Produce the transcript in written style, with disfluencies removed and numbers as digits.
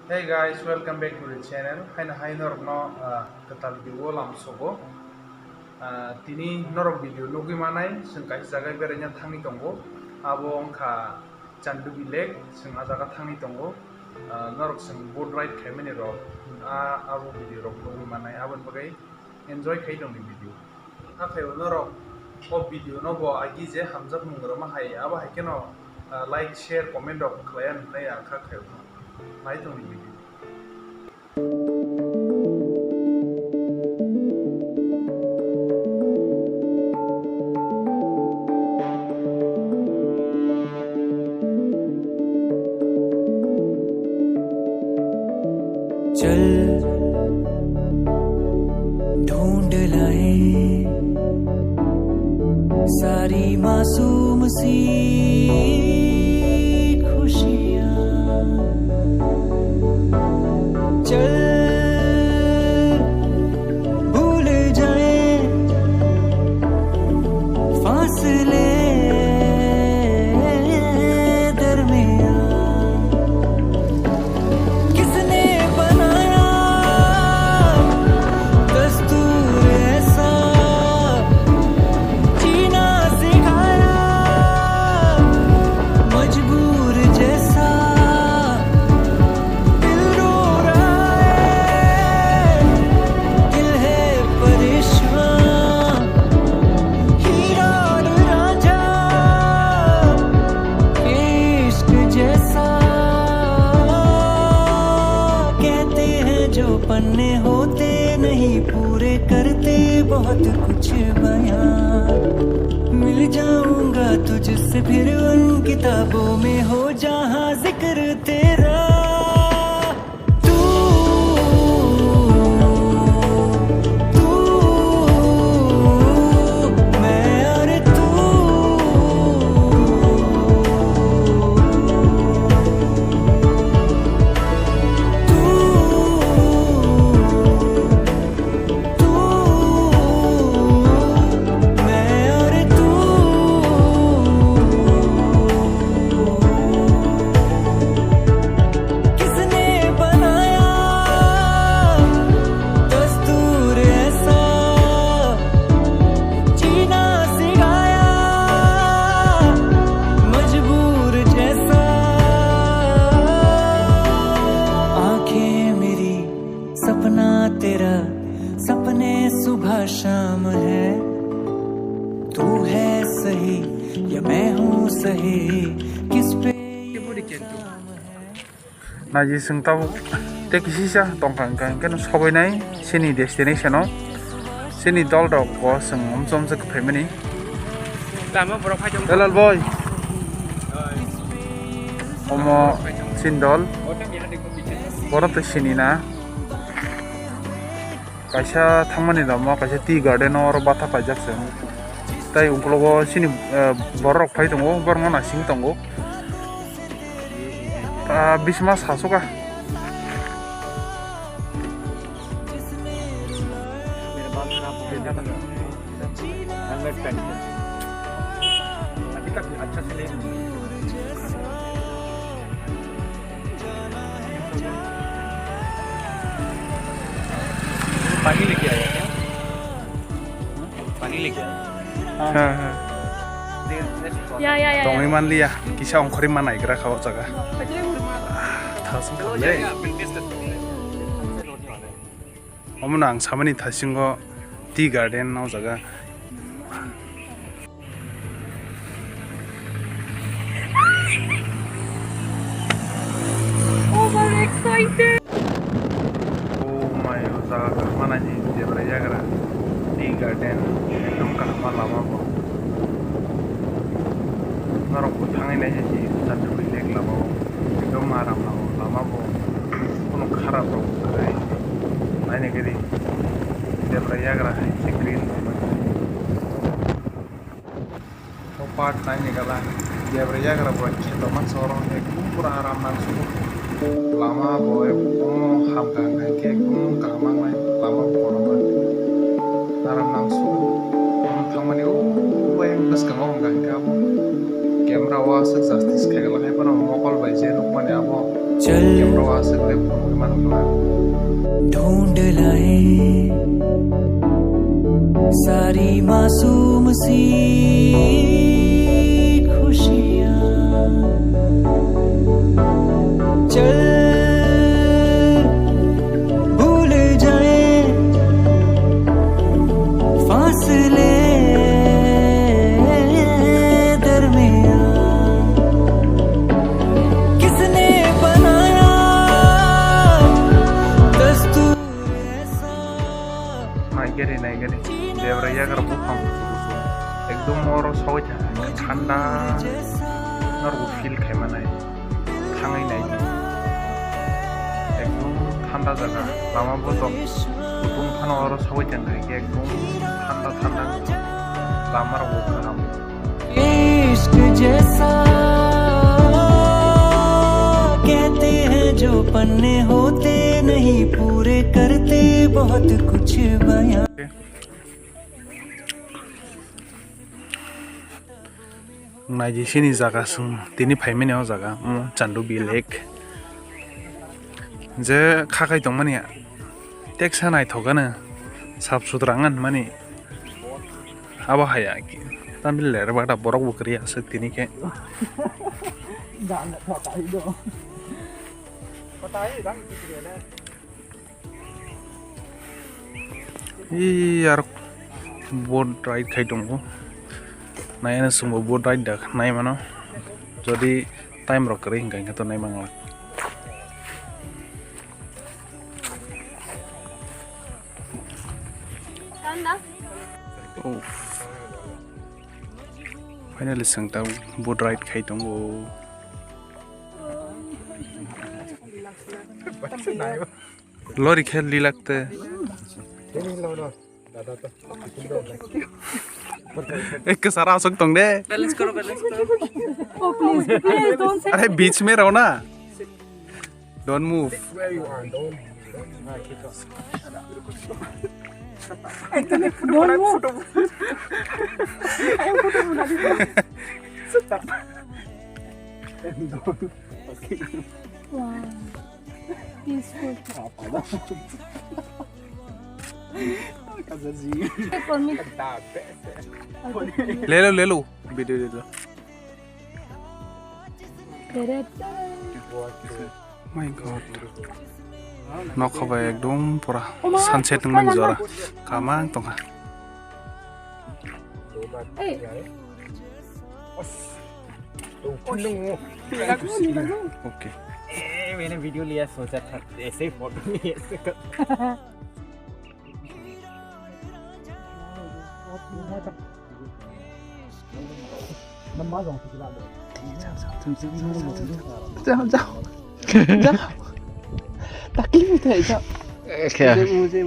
Hey guys, welcome back to the channel. Hai norok no ketal video lam sogo. Tini norok video logi manai sing kai jaga berenya thangni tongo. Abo ongkha Chandubi lake sing ajaga thangni tongo. Norok sing boat ride khaimani rok. Abo video rok logi manai abon bagai enjoy khai tong ni video. Akhayo norok o video no bo agi je hamjak mungro ma hai abo hai keno like share comment rok khlayan nai akha khayo. Nai tong ni video. चल ढूंढ लाए सारी मासूम सी खुशियां चल भूल जाए फासले पन्ने होते नहीं पूरे करते बहुत कुछ बयां मिल जाऊंगा तुझसे फिर उन किताबों में हो जहां जिक्र तेरा तेरा सपने सुबह शाम है तू है सही या मैं हूँ सही किस पे Naji sing tau te kisisa tongkang kang kan sobai nai sini destination o sini dol dok ko sing omsom se family lama borok phai jong dalal boy omo sindol borok te sini na kaisa thangmani lama kaisa tea garden or bata pajak se tai ungklogo sini borok phai tongo borno na sing tongo bisma sasoka अभी तक अच्छा से नहीं पानी लेके आया क्या पानी लेके आया हाँ या दंगै मान लिया किसा अंखरि मान नायग्रा खावा जागा थासं खाले अमना आं सामानि थासिंगो टी गार्डन नाव जागा Oh, I'm excited. Oh my जागा mana ji जेब्रा जाग्रा टी गार्डन एकदम कामा लामा बो नरक को थांगै नाय जि चान्दुबि लेक लामा एकदम आराम लामा बो कोनो खराब रो नायने गरी जेब्रा जाग्रा है ग्रीन तो पार्ट नायने गला जेब्रा जाग्रा बो खेतो मान सोरो एकदम पूरा आराम नांसु लामा बो एकदम हामगां के एकदम कामां नाय लामा बो आराम नांसु थांमानि ओ बयं बसकांगो हमगां के rawa se justice khagala hai pana mokol bai je nuk mane abo चल kem rawa se le man ma ढूंढ लाए सारी मासूम सी खुशियाँ चल भूल जाए फासले दरमियाँ किसने बनाया दस्तूर ऐसा nai gari devraya gar bukham ekdom oro sawja thanda nor feel khai manai thangai nai ekdom thanda jaga lama botok utung phano oro sawja nai ekdom thanda lamar wo karam इश्क जैसा कहते हैं जो पन्ने होते नहीं पूरे करते बहुत कुछ बयां naiji sini jaga sung tini phaimene o jaga Chandubi lake je khakai tongmani teksa nai thogana sap sutrangan mani aba haya ki tamil ler bata borok bukri ase tini ke यार बोट राइड खाई दंगो नायना सुंबो boat ride दा नाय मानो जदि time रक करे हिंगा तो नाय मांगला फाइनली संगता बोट राइड खाई दंगो लॉरी खेल ली लगते एक सारा आ सकता हूँ बैलेंस करो Oh please, please don't say. अरे बीच में रहो ना don't move Don't move. Wow. Peaceful. Take on me. ले लो वीडियो ले लो माय गॉड नक हबाय एकदम पूरा सनसेट नंग जरा कामां तंगा Hey. ओके मैंने वीडियो लिया सोचा था ऐसे ही फोटो नहीं ऐसे कर तकलीफ है क्या क्या मुझे